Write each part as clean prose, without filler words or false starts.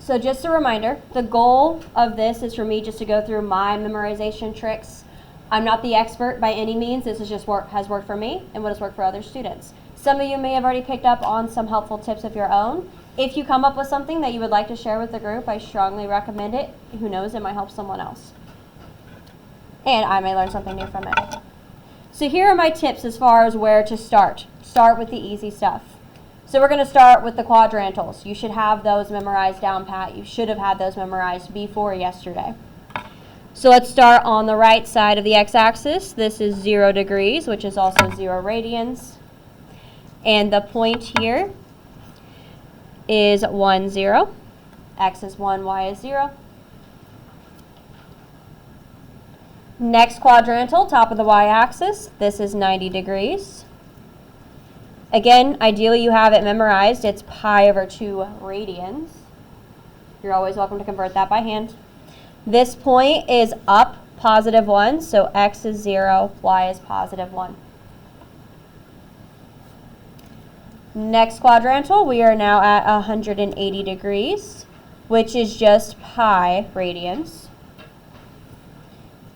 So just a reminder, the goal of this is for me just to go through my memorization tricks. I'm not the expert by any means. This is just what has worked for me and what has worked for other students. Some of you may have already picked up on some helpful tips of your own. If you come up with something that you would like to share with the group, I strongly recommend it. Who knows, it might help someone else. And I may learn something new from it. So here are my tips as far as where to start. Start with the easy stuff. So we're going to start with the quadrantals. You should have those memorized down pat. You should have had those memorized before yesterday. So let's start on the right side of the x-axis. This is 0 degrees, which is also 0 radians. And the point here is 1, 0. X is 1, y is 0. Next quadrantal, top of the y-axis. This is 90 degrees. Again, ideally you have it memorized. It's pi over 2 radians. You're always welcome to convert that by hand. This point is up, positive 1, so x is 0, y is positive 1. Next quadrantal, we are now at 180 degrees, which is just pi radians.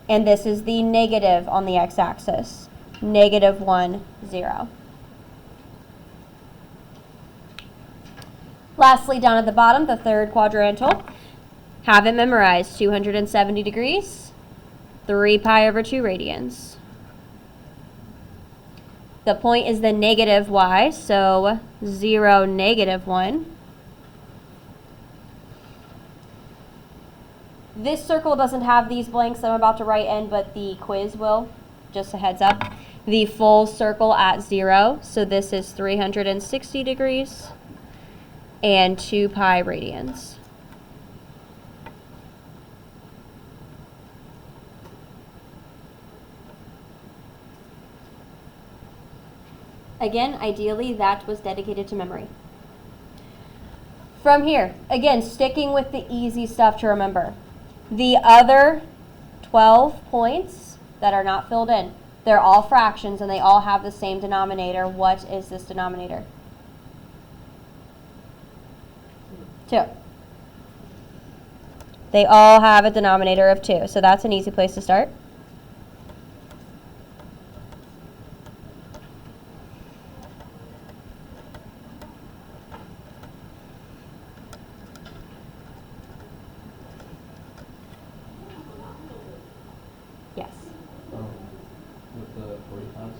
And this is the negative on the x-axis, negative 1, 0. Lastly, down at the bottom, the third quadrantal, have it memorized, 270 degrees, 3 pi over 2 radians. The point is the negative y, so 0, negative 1. This circle doesn't have these blanks that I'm about to write in, but the quiz will, just a heads up. The full circle at 0, so this is 360 degrees. And 2 pi radians. Again, ideally, that was dedicated to memory. From here, again, sticking with the easy stuff to remember. The other 12 points that are not filled in, they're all fractions and they all have the same denominator. What is this denominator? 2. They all have a denominator of 2, so that's an easy place to start. Yes. With the 45s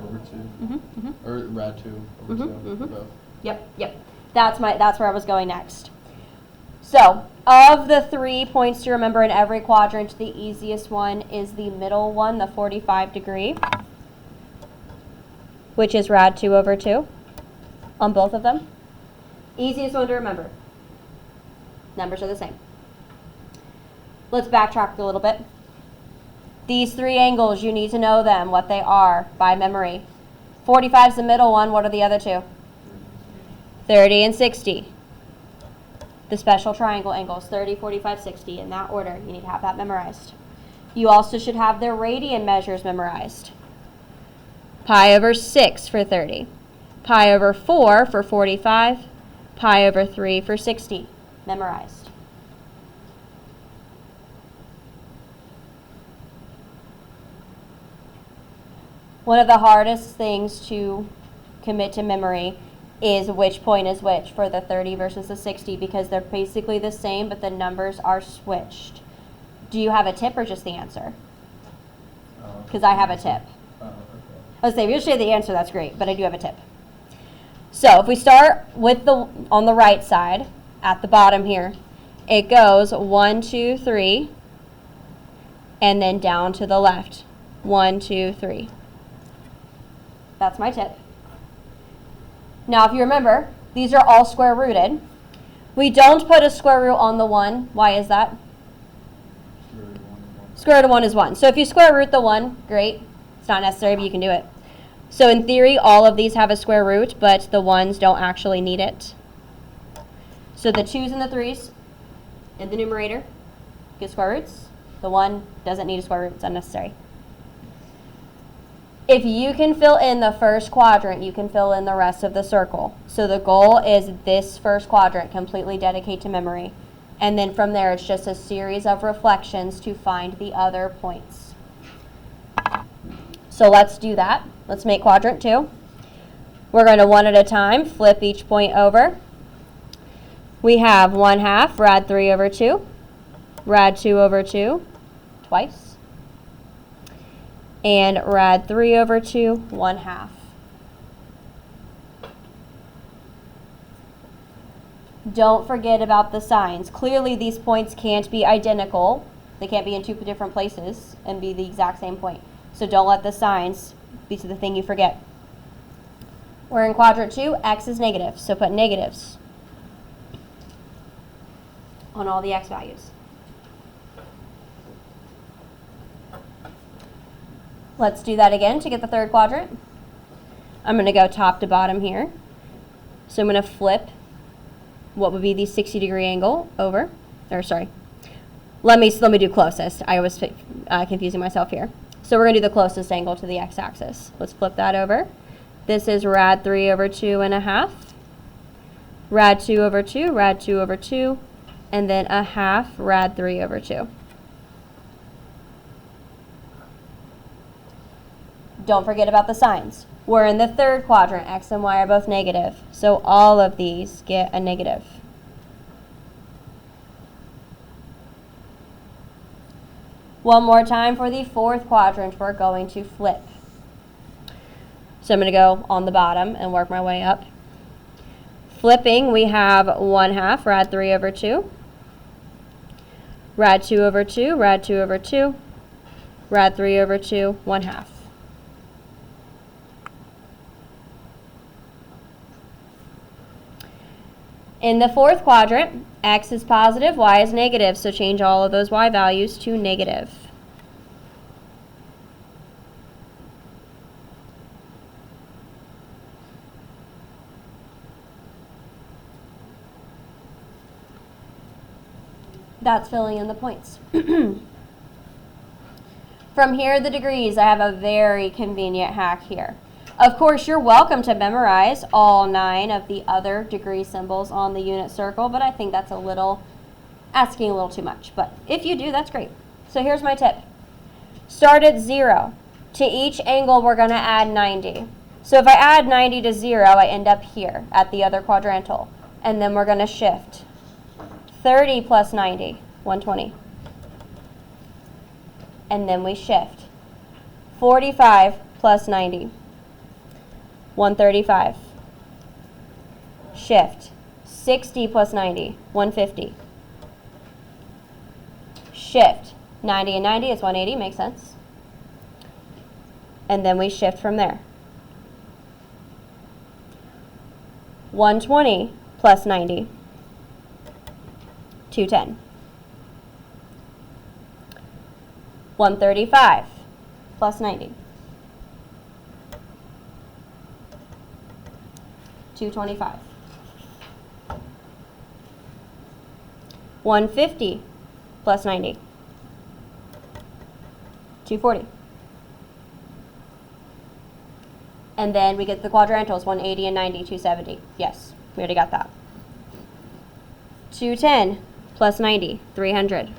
over 2, or rad 2 over 2, both. Yep. That's where I was going next. So, of the 3 points to remember in every quadrant, the easiest one is the middle one, the 45 degree, which is rad 2 over 2 on both of them. Easiest one to remember. Numbers are the same. Let's backtrack a little bit. These 3 angles, you need to know them, what they are, by memory. 45 is the middle one. What are the other 2? 30 and 60. The special triangle angles, 30, 45, 60, in that order. You need to have that memorized. You also should have their radian measures memorized. Pi over 6 for 30. Pi over 4 for 45. Pi over 3 for 60. Memorized. One of the hardest things to commit to memory is which point is which for the 30 versus the 60, because they're basically the same, but the numbers are switched. Do you have a tip or just the answer? Because I have a tip. Okay. I was saying, if you say the answer, that's great, but I do have a tip. So if we start with on the right side, at the bottom here, it goes 1, 2, 3, and then down to the left. 1, 2, 3. That's my tip. Now, if you remember, these are all square rooted. We don't put a square root on the 1. Why is that? Square root of 1 is 1. So if you square root the 1, great. It's not necessary, but you can do it. So in theory, all of these have a square root, but the 1s don't actually need it. So the 2s and the 3s in the numerator get square roots. The 1 doesn't need a square root. It's unnecessary. If you can fill in the first quadrant, you can fill in the rest of the circle. So the goal is this first quadrant, completely dedicate to memory. And then from there, it's just a series of reflections to find the other points. So let's do that. Let's make quadrant 2. We're going to one at a time flip each point over. We have 1/2 rad 3 over 2, rad 2 over 2 twice, and rad 3 over 2 1/2. Don't forget about the signs. Clearly these points can't be identical. They can't be in 2 different places and be the exact same point. So don't let the signs be the thing you forget. We're in quadrant 2, x is negative, so put negatives on all the x values. Let's do that again to get the third quadrant. I'm going to go top to bottom here. So I'm going to flip what would be the 60-degree angle over, or sorry, let me do closest. I was confusing myself here. So we're going to do the closest angle to the x-axis. Let's flip that over. This is rad 3 over 2 1/2, rad 2 over 2, rad 2 over 2, and then 1/2 rad 3 over 2. Don't forget about the signs. We're in the third quadrant. X and y are both negative, so all of these get a negative. One more time for the fourth quadrant, we're going to flip. So I'm going to go on the bottom and work my way up. Flipping, we have 1/2 rad 3 over 2, rad 2 over 2, rad 2 over 2, rad 3 over 2, 1/2. In the fourth quadrant, x is positive, y is negative, so change all of those y values to negative. That's filling in the points. From here, the degrees, I have a very convenient hack here. Of course, you're welcome to memorize all 9 of the other degree symbols on the unit circle, but I think that's asking a little too much. But if you do, that's great. So here's my tip. Start at 0. To each angle, we're going to add 90. So if I add 90 to 0, I end up here at the other quadrantal. And then we're going to shift. 30 plus 90, 120. And then we shift. 45 plus 90. 135. Shift. 60 plus 90, 150. Shift. 90 and 90 is 180, makes sense. And then we shift from there. 120 plus 90, 210. 135 plus 90. 225. 150 plus 90. 240. And then we get the quadrantals, 180 and 90, 270. Yes, we already got that. 210 plus 90, 300.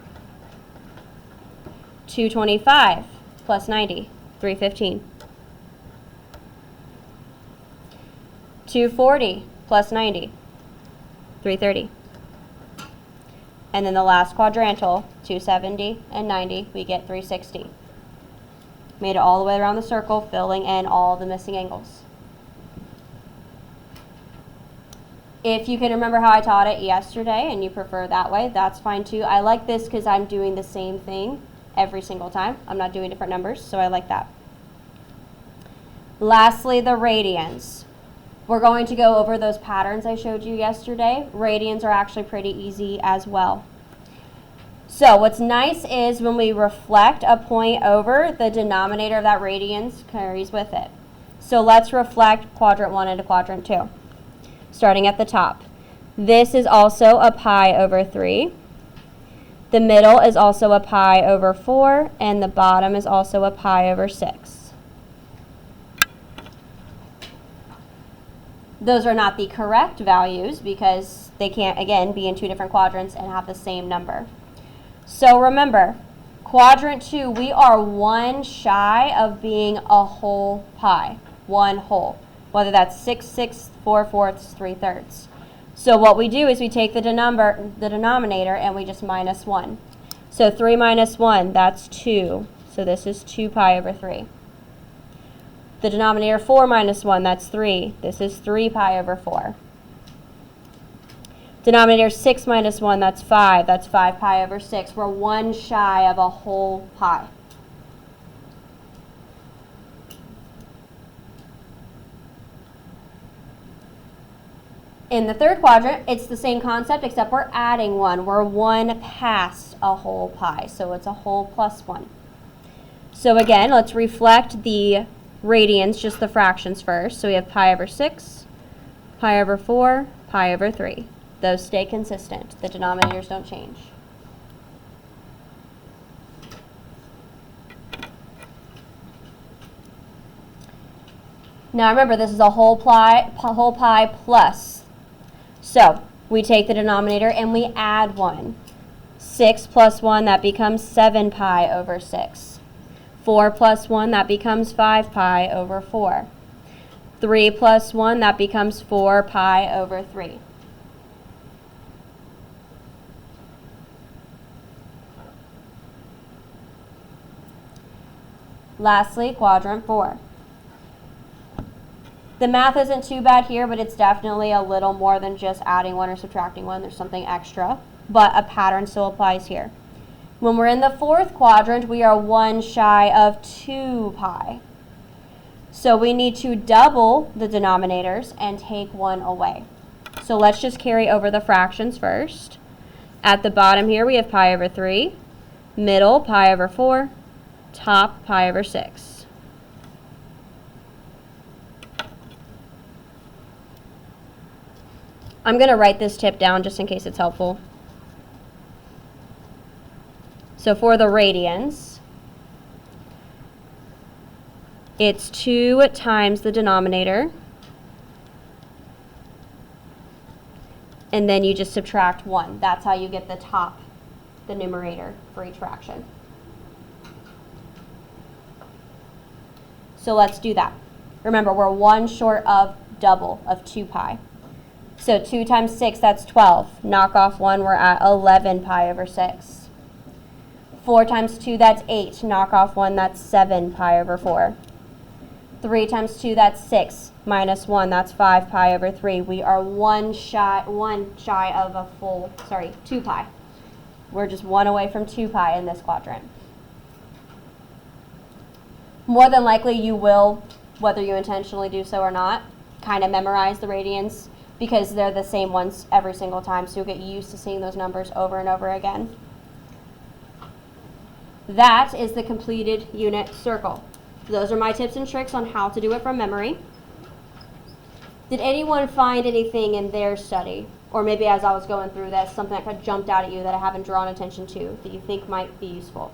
225 plus 90, 315. 240 plus 90, 330. And then the last quadrantal, 270 and 90, we get 360. Made it all the way around the circle, filling in all the missing angles. If you can remember how I taught it yesterday and you prefer that way, that's fine too. I like this because I'm doing the same thing every single time. I'm not doing different numbers, so I like that. Lastly, the radians. We're going to go over those patterns I showed you yesterday. Radians are actually pretty easy as well. So what's nice is when we reflect a point over, the denominator of that radians carries with it. So let's reflect quadrant 1 into quadrant 2. Starting at the top. This is also a pi over 3. The middle is also a pi over 4, and the bottom is also a pi over 6. Those are not the correct values because they can't, again, be in two different quadrants and have the same number. So remember, quadrant 2, we are one shy of being a whole pi, one whole, whether that's 6/6, 4/4, 3/3. So what we do is we take the denominator, and we just minus 1. So 3 minus 1, that's 2. So this is 2 pi over 3. The denominator 4 minus 1, that's 3. This is 3 pi over 4. Denominator 6 minus 1, that's 5. That's 5 pi over 6. We're one shy of a whole pi. In the third quadrant, it's the same concept, except we're adding 1. We're 1 past a whole pi, so it's a whole plus 1. So again, let's reflect the radians, just the fractions first. So we have pi over 6, pi over 4, pi over 3. Those stay consistent. The denominators don't change. Now remember, this is a whole pi plus. So we take the denominator and we add 1. 6 plus 1, that becomes 7 pi over 6. 4 plus 1, that becomes 5 pi over 4. 3 plus 1, that becomes 4 pi over 3. Lastly, quadrant 4. The math isn't too bad here, but it's definitely a little more than just adding 1 or subtracting 1. There's something extra, but a pattern still applies here. When we're in the fourth quadrant, we are one shy of 2 pi. So we need to double the denominators and take 1 away. So let's just carry over the fractions first. At the bottom here, we have pi over 3, middle pi over 4, top pi over 6. I'm going to write this tip down just in case it's helpful. So for the radians, it's 2 times the denominator, and then you just subtract 1. That's how you get the numerator for each fraction. So let's do that. Remember, we're 1 short of double of 2 pi. So 2 times 6, that's 12. Knock off 1, we're at 11 pi over 6. 4 times 2, that's 8. Knock off 1, that's 7 pi over 4. 3 times 2, that's 6. Minus 1, that's 5 pi over 3. We are one shy of a full, 2 pi. We're just 1 away from 2 pi in this quadrant. More than likely you will, whether you intentionally do so or not, kind of memorize the radians because they're the same ones every single time, so you'll get used to seeing those numbers over and over again. That is the completed unit circle. Those are my tips and tricks on how to do it from memory. Did anyone find anything in their study, or maybe as I was going through this, something that kind of jumped out at you that I haven't drawn attention to that you think might be useful?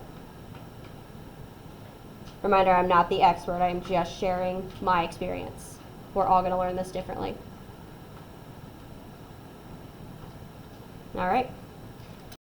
Reminder, I'm not the expert, I'm just sharing my experience. We're all going to learn this differently. All right.